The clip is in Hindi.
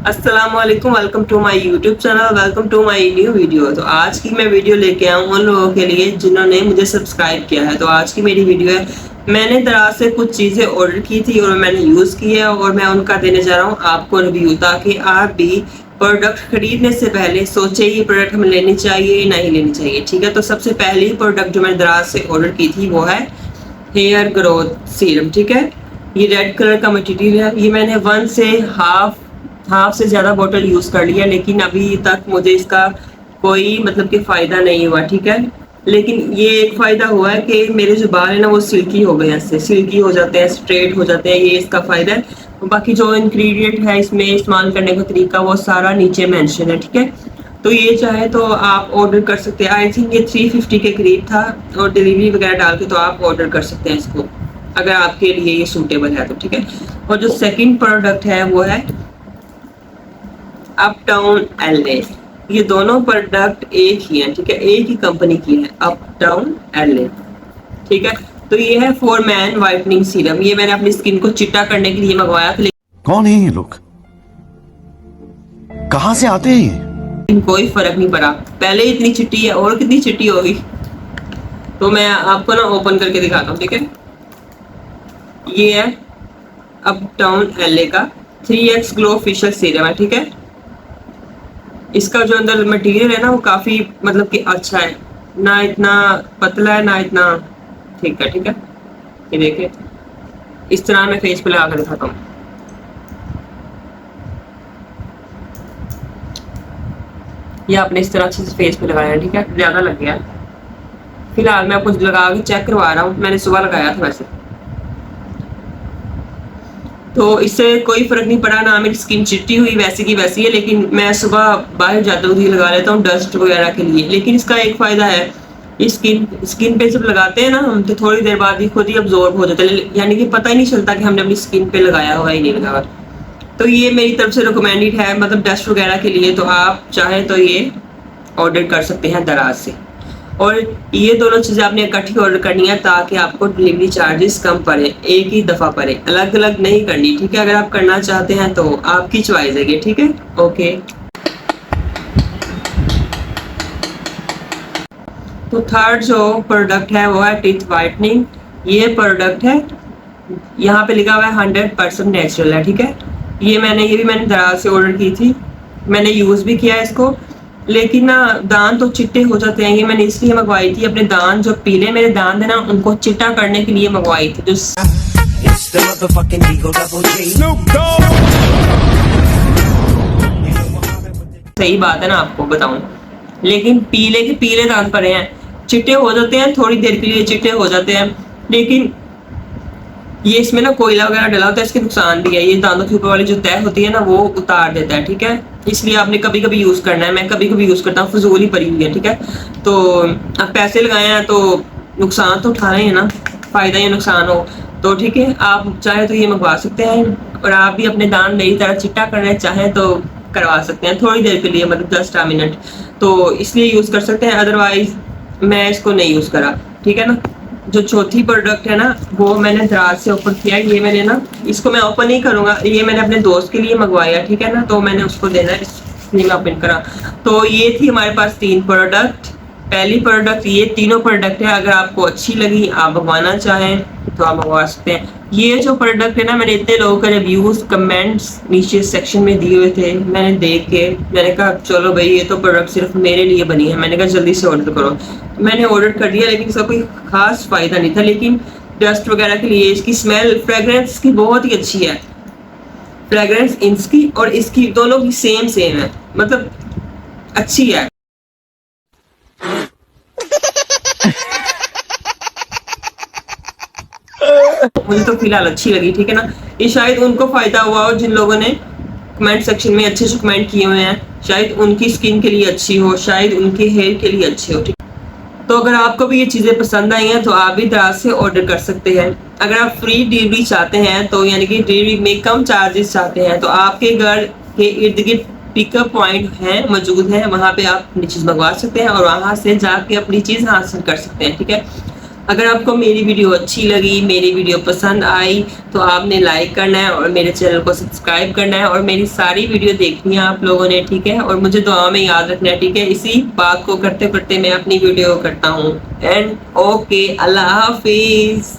अस्सलाम वालेकुम, welcome to my YouTube channel, welcome to my new video. तो आज की मैं वीडियो लेके आया हूँ उन लोगों के लिए जिन्होंने मुझे सब्सक्राइब किया है। तो आज की मेरी वीडियो है, मैंने दराज से कुछ चीज़ें ऑर्डर की थी और मैंने यूज़ की है और मैं उनका देने जा रहा हूँ आपको रिव्यू, ताकि आप भी प्रोडक्ट खरीदने से पहले सोचे ये प्रोडक्ट हमें लेनी चाहिए नहीं लेनी चाहिए। ठीक है, तो सबसे पहली प्रोडक्ट जो मैंने दराज से ऑर्डर की थी वो है हेयर ग्रोथ सीरम। ठीक है, ये रेड कलर का मटेरियल है। ये मैंने वन से हाफ से ज़्यादा बोतल यूज़ कर लिया, लेकिन अभी तक मुझे इसका कोई मतलब कि फ़ायदा नहीं हुआ। ठीक है, लेकिन ये एक फ़ायदा हुआ है कि मेरे जो बाल है ना वो सिल्की हो गए हैं, इससे सिल्की हो जाते हैं, स्ट्रेट हो जाते हैं, ये इसका फ़ायदा है। बाकी जो इंग्रेडिएंट है इसमें इस्तेमाल करने का तरीका वो सारा नीचे मेंशन है। ठीक है, तो ये चाहे तो आप ऑर्डर कर सकते हैं। आई थिंक ये 350 के करीब था और डिलीवरी वगैरह डाल के तो आप ऑर्डर कर सकते हैं इसको, अगर आपके लिए ये सूटेबल है तो। ठीक है, और जो सेकंड प्रोडक्ट है वो है अपटाउन एलए। ये दोनों प्रोडक्ट एक ही हैं। ठीक है, एक ही कंपनी की है, अपटाउन एलए। ठीक है, तो ये है फॉर मैन वाइटनिंग सीरम। ये मैंने अपनी स्किन को चिट्टा करने के लिए मंगवाया था, कौन है ये लोग, कहां से आते हैं ये? लेकिन कोई फर्क नहीं पड़ा। पहले इतनी चिट्टी है और कितनी चिट्टी होगी। तो मैं आपको ना ओपन करके दिखाता हूँ। ठीक है, ये है अपटाउन एलए का 3x ग्लो फेशियल सीरम है। ठीक है, इसका जो अंदर मटेरियल है ना वो काफ़ी मतलब कि अच्छा है, ना इतना पतला है ना इतना ठीक है। ठीक है, ये देखिए, इस तरह मैं फेस पे लगा कर दिखाता हूँ। ये आपने इस तरह अच्छे से फेस पे लगाया है। ठीक है, ज़्यादा लग गया है। फिलहाल मैं आपको लगा के चेक करवा रहा हूँ, मैंने सुबह लगाया था वैसे, तो इससे कोई फर्क नहीं पड़ा, ना मेरी स्किन चिट्टी हुई, वैसी की वैसी है। लेकिन मैं सुबह बाहर जाते हुए लगा लेता हूँ डस्ट वगैरह के लिए। लेकिन इसका एक फ़ायदा है, इस स्किन पे जब लगाते हैं ना हम, तो थोड़ी देर बाद ही खुद ही अब्जॉर्ब हो जाता है, यानी कि पता ही नहीं चलता कि हमने अपनी स्किन पे लगाया हुआ ही नहीं लगाया। तो ये मेरी तरफ से रिकमेंडेड है, मतलब डस्ट वगैरह के लिए। तो आप चाहें तो ये ऑर्डर कर सकते हैं दराज से। और ये दोनों चीज़ें आपने इकट्ठी ऑर्डर करनी है ताकि आपको डिलीवरी चार्जेस कम पड़े, एक ही दफ़ा पड़े, अलग अलग नहीं करनी। ठीक है, अगर आप करना चाहते हैं तो आपकी चॉइस है ये। ठीक है, ओके। तो थर्ड जो प्रोडक्ट है वो है टीथ वाइटनिंग। ये प्रोडक्ट है, यहाँ पे लिखा हुआ है 100% नेचुरल है। ठीक है, ये भी मैंने दराज से ऑर्डर की थी, मैंने यूज़ भी किया है इसको। लेकिन ना दांत तो चिट्टे हो जाते हैं। ये मैंने इसलिए मंगवाई थी, अपने दांत जो पीले मेरे दांत है ना उनको चिट्टा करने के लिए मंगवाई थी। जो सही बात है ना, आपको बताऊं, लेकिन पीले के पीले दांत पड़े हैं, चिट्टे हो जाते हैं, थोड़ी देर के लिए चिट्टे हो जाते हैं। लेकिन ये इसमें ना कोयला वगैरह डला होता है, इसके नुकसान भी है। ये दांतों के ऊपर वाली जो तह होती है ना वो उतार देता है। ठीक है, इसलिए आपने कभी कभी यूज़ करना है। मैं कभी कभी यूज़ करता हूँ, फजूल ही पड़ी हुई है। ठीक है, तो आप पैसे लगाए हैं तो नुकसान तो उठाना ही है ना, फ़ायदा या नुकसान हो तो। ठीक है, आप चाहे तो ये मंगवा सकते हैं, और आप भी अपने दांत मेरी तरह चिट्टा करना चाहें तो करवा सकते हैं, थोड़ी देर के लिए, मतलब 10 मिनट, तो इसलिए यूज़ कर सकते हैं। अदरवाइज मैं इसको नहीं यूज़ करा। ठीक है ना, जो चौथी प्रोडक्ट है ना वो मैंने दराज से ओपन किया। ये मैंने ना, इसको मैं ओपन नहीं करूँगा, ये मैंने अपने दोस्त के लिए मंगवाया। ठीक है ना, तो मैंने उसको देना है, इसलिए मैं ओपन करा। तो ये थी हमारे पास 3 प्रोडक्ट। पहली प्रोडक्ट, ये तीनों प्रोडक्ट है, अगर आपको अच्छी लगी, आप मंगवाना चाहें तो आप मंगवा सकते हैं। ये जो प्रोडक्ट है ना, मैंने इतने लोगों के रिव्यूज़ कमेंट्स नीचे सेक्शन में दिए हुए थे, मैंने देख के मैंने कहा चलो भाई ये तो प्रोडक्ट सिर्फ मेरे लिए बनी है, मैंने कहा जल्दी से ऑर्डर करो। मैंने ऑर्डर कर दिया, लेकिन इसका कोई ख़ास फ़ायदा नहीं था। लेकिन डस्ट वगैरह के लिए इसकी स्मेल, फ्रेगरेंस इसकी बहुत ही अच्छी है। फ्रेगरेंस इसकी और इसकी दोनों की सेम है, मतलब अच्छी है। मुझे तो फिलहाल अच्छी लगी। ठीक है ना, ये शायद उनको फ़ायदा हुआ हो जिन लोगों ने कमेंट सेक्शन में अच्छे से कमेंट किए हुए हैं, शायद उनकी स्किन के लिए अच्छी हो, शायद उनके हेयर के लिए अच्छी हो। ठीक, तो अगर आपको भी ये चीज़ें पसंद आई हैं तो आप भी दराज से ऑर्डर कर सकते हैं। अगर आप फ्री डिलीवरी चाहते हैं तो, यानी कि डिलीवरी में कम चार्जेस चाहते हैं, तो आपके घर के इर्द गिर्द पिकअप पॉइंट हैं, मौजूद हैं, वहाँ पे आप अपनी चीज़ मंगवा सकते हैं और वहाँ से जाके अपनी चीज़ हासिल कर सकते हैं। ठीक है, अगर आपको मेरी वीडियो अच्छी लगी, मेरी वीडियो पसंद आई तो आपने लाइक करना है और मेरे चैनल को सब्सक्राइब करना है और मेरी सारी वीडियो देखनी है आप लोगों ने, ठीक है। और मुझे दुआ में याद रखना है, ठीक है। इसी बात को करते करते मैं अपनी वीडियो करता हूँ। And okay, Allah Hafiz.